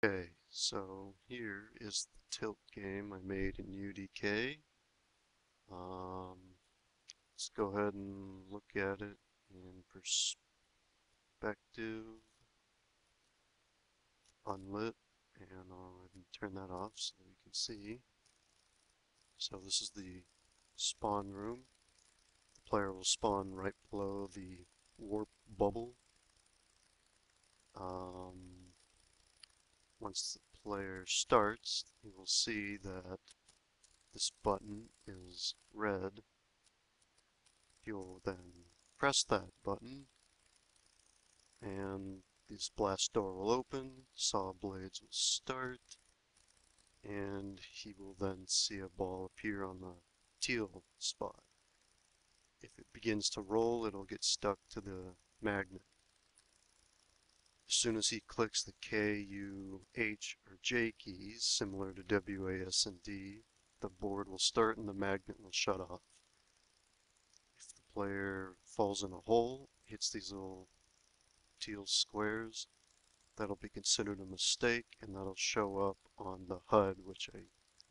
Okay, so here is the tilt game I made in UDK. Let's go ahead and look at it in perspective, unlit, and I'll go ahead and turn that off so we can see. So this is the spawn room. The player will spawn right below the warp bubble. Once the player starts, you will see that this button is red. You'll then press that button and this blast door will open, saw blades will start, and he will then see a ball appear on the teal spot. If it begins to roll, it'll get stuck to the magnet. As soon as he clicks the K, U, H, or J keys, similar to W, A, S, and D, the board will start and the magnet will shut off. If the player falls in a hole, hits these little teal squares, that'll be considered a mistake and that'll show up on the HUD, which I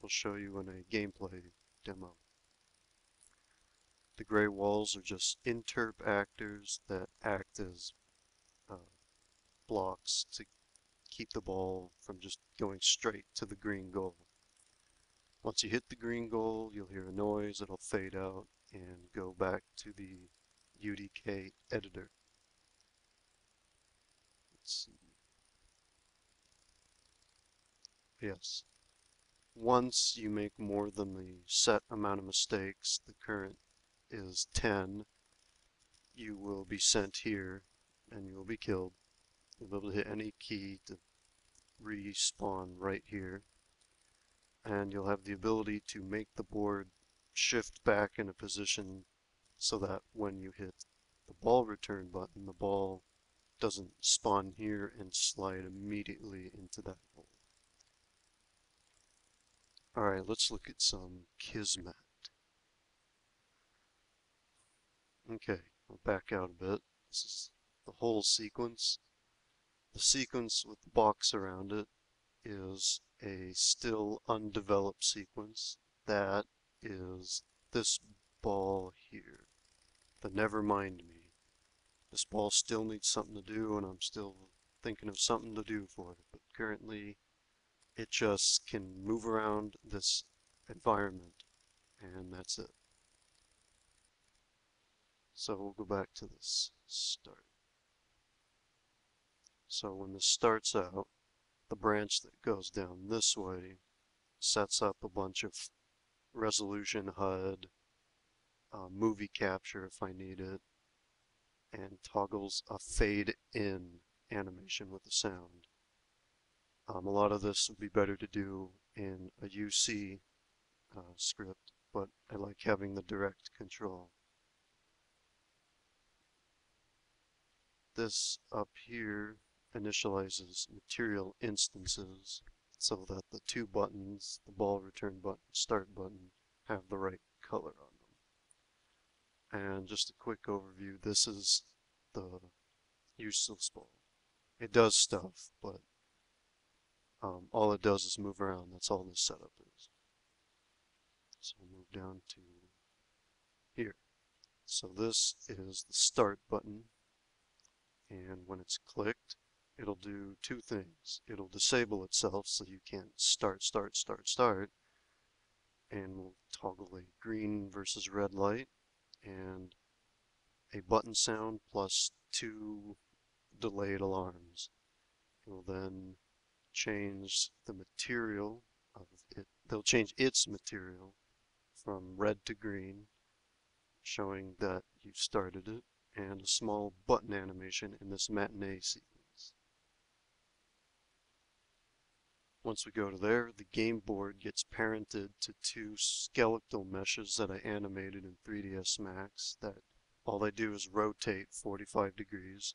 will show you in a gameplay demo. The gray walls are just interp actors that act as uh, blocks to keep the ball from just going straight to the green goal. Once you hit the green goal, you'll hear a noise, it'll fade out and go back to the UDK editor. Let's see. Yes. Once you make more than the set amount of mistakes, the current is 10, you will be sent here and you will be killed. You'll be able to hit any key to respawn right here, and you'll have the ability to make the board shift back in a position so that when you hit the ball return button, the ball doesn't spawn here and slide immediately into that hole. Alright, let's look at some Kismet. Okay, I'll back out a bit. This is the whole sequence. The sequence with the box around it is a still undeveloped sequence that is this ball here, the Never Mind Me. This ball still needs something to do and I'm still thinking of something to do for it, but currently it just can move around this environment and that's it. So we'll go back to this start. So when this starts out, the branch that goes down this way sets up a bunch of resolution HUD, movie capture if I need it, and toggles a fade in animation with the sound. A lot of this would be better to do in a UC script, but I like having the direct control. This up here initializes material instances so that the two buttons, the ball return button, start button, have the right color on them. And just a quick overview, this is the useless ball. It does stuff, but all it does is move around. That's all this setup is. So we'll move down to here. So this is the start button, and when it's clicked, it'll do two things. It'll disable itself so you can't start, and we'll toggle a green versus red light, and a button sound plus 2 delayed alarms. It will then change the material of it. They'll change its material from red to green, showing that you've started it, and a small button animation in this matinee sequence. Once we go to there, the game board gets parented to 2 skeletal meshes that I animated in 3ds Max that all they do is rotate 45 degrees.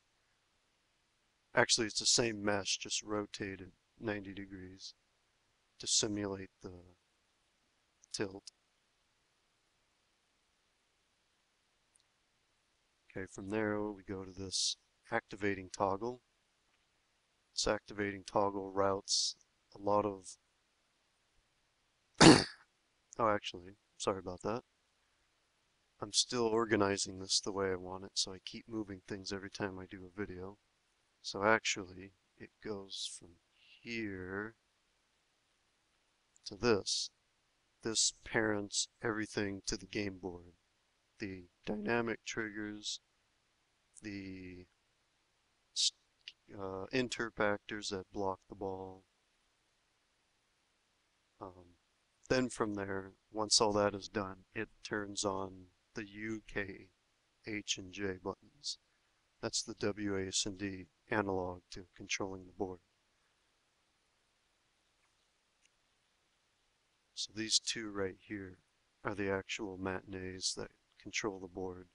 Actually, it's the same mesh, just rotated 90 degrees to simulate the tilt. Okay, from there we go to this activating toggle. It's activating toggle routes. A lot of... Oh, actually, sorry about that. I'm still organizing this the way I want it, so I keep moving things every time I do a video. So actually, it goes from here to this. This parents everything to the game board. The dynamic triggers, the interactors that block the ball. Then from there, once all that is done, it turns on the U, K, H, and J buttons. That's the W, A, S, and D analog to controlling the board. So these two right here are the actual matinees that control the board.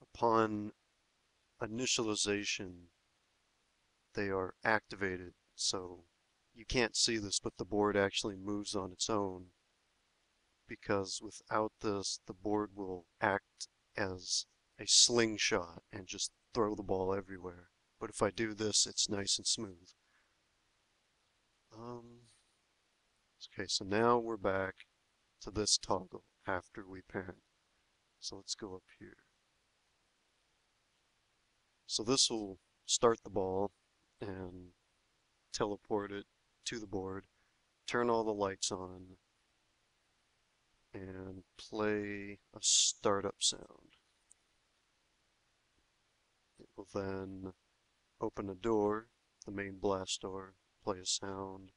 Upon initialization, they are activated, so you can't see this, but the board actually moves on its own, because without this, the board will act as a slingshot and just throw the ball everywhere. But if I do this, it's nice and smooth. Okay, so now we're back to this toggle after we parent. So let's go up here. So this will start the ball and teleport it to the board, turn all the lights on, and play a startup sound. It will then open a door, the main blast door, play a sound,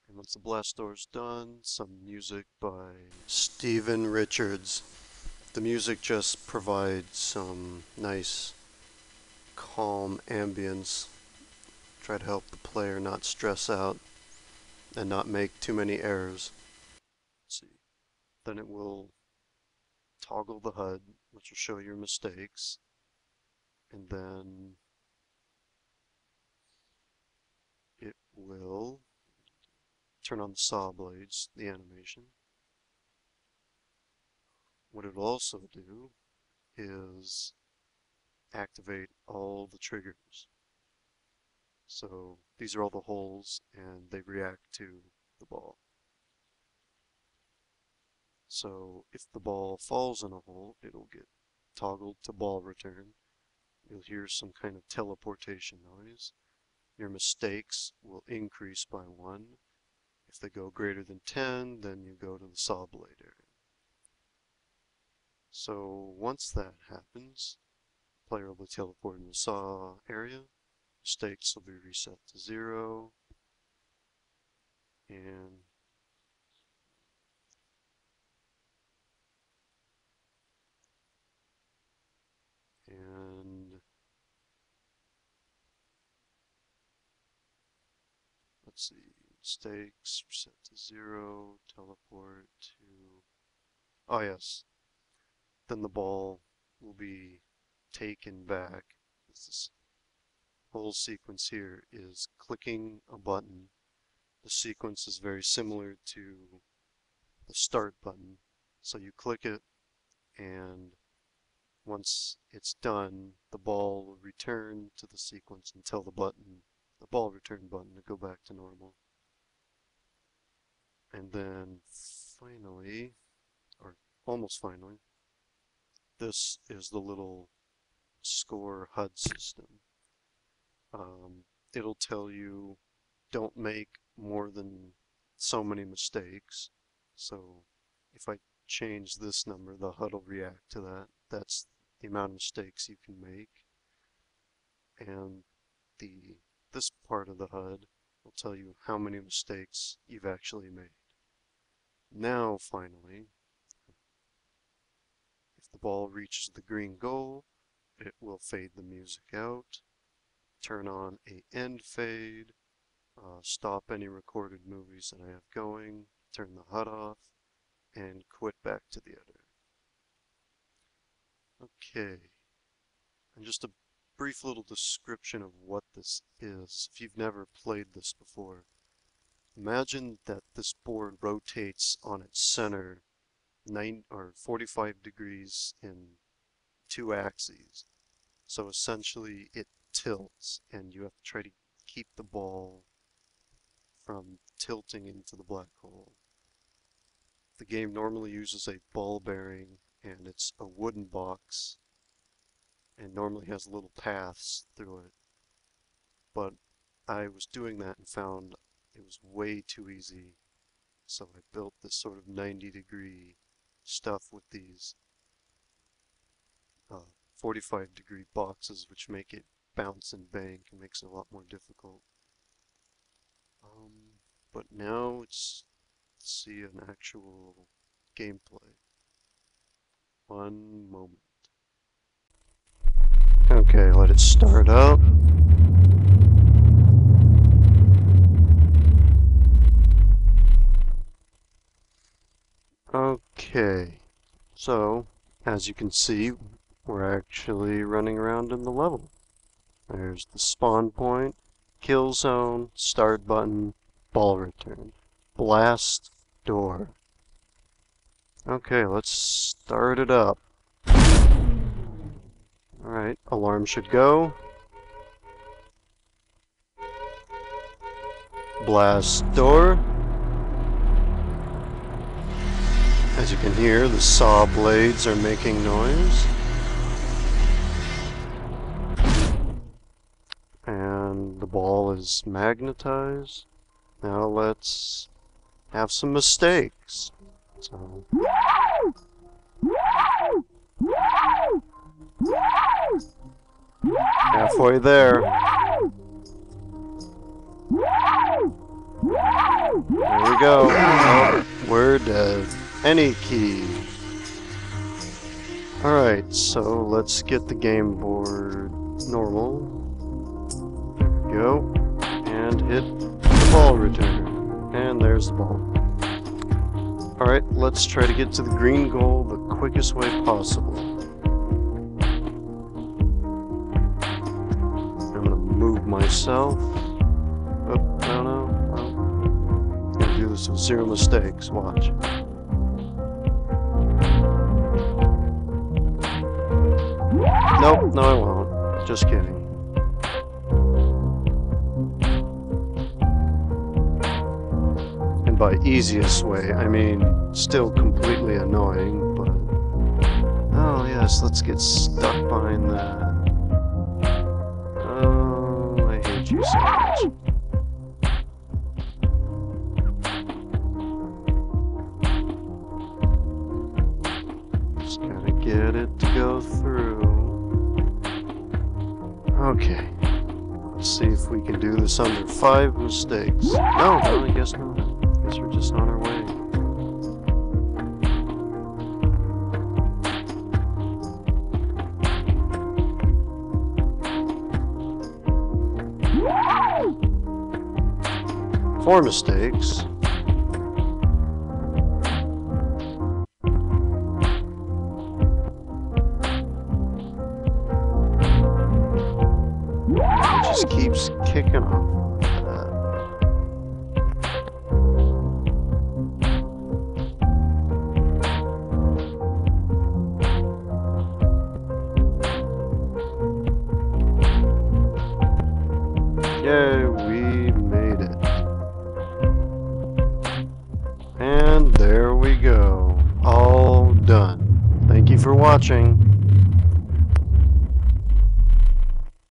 and once the blast door is done, some music by Stephen Richards. The music just provides some nice calm ambience, try to help the player not stress out and not make too many errors. Let's see. Then it will toggle the HUD, which will show your mistakes, and then it will turn on the saw blades, the animation. What it will also do is activate all the triggers. So these are all the holes, and they react to the ball. So if the ball falls in a hole, it'll get toggled to ball return. You'll hear some kind of teleportation noise. Your mistakes will increase by 1. If they go greater than 10, then you go to the saw blade area. So once that happens, the player will be teleported in the saw area. Mistakes will be reset to 0. And let's see, mistakes reset to 0, teleport to, oh yes, then the ball will be taken back. This whole sequence here is clicking a button. The sequence is very similar to the start button. So you click it, and once it's done, the ball will return to the sequence and tell the ball return button to go back to normal. And then finally, or almost finally, this is the little score HUD system. It'll tell you don't make more than so many mistakes. So if I change this number, the HUD will react to that. That's the amount of mistakes you can make. And this part of the HUD will tell you how many mistakes you've actually made. Now, finally, if the ball reaches the green goal, it will fade the music out, turn on a end fade, stop any recorded movies that I have going, turn the HUD off, and quit back to the editor. Okay, and just a brief little description of what this is, if you've never played this before. Imagine that this board rotates on its center 45 degrees in 2 axes. So essentially it tilts, and you have to try to keep the ball from tilting into the black hole. The game normally uses a ball bearing, and it's a wooden box, and normally has little paths through it. But I was doing that and found it was way too easy, so I built this sort of 90-degree stuff with these 45-degree boxes, which make it bounce and bank and makes it a lot more difficult. But now let's see an actual gameplay. One moment. Okay, let it start up. Okay, so as you can see, we're actually running around in the level. There's the spawn point, kill zone, start button, ball return, blast door. Okay, let's start it up. Alright, alarm should go. Blast door. As you can hear, the saw blades are making noise. And the ball is magnetized. Now let's have some mistakes. So halfway there. There we go. Oh, we're dead. Any key. Alright, so let's get the game board normal. There we go. And hit the ball return. And there's the ball. Alright, let's try to get to the green goal the quickest way possible. I'm gonna move myself. Oh, no. I'm gonna do this with 0 mistakes. Watch. Nope, no I won't. Just kidding. And by easiest way, I mean still completely annoying, but... Oh yes, let's get stuck behind that. Oh, I hate you so much. Just gotta get it to go through. Okay, let's see if we can do this under 5 mistakes. No, I guess not. I guess we're just on our way. Four mistakes. Just keeps kicking off. Yay, we made it. And there we go. All done. Thank you for watching.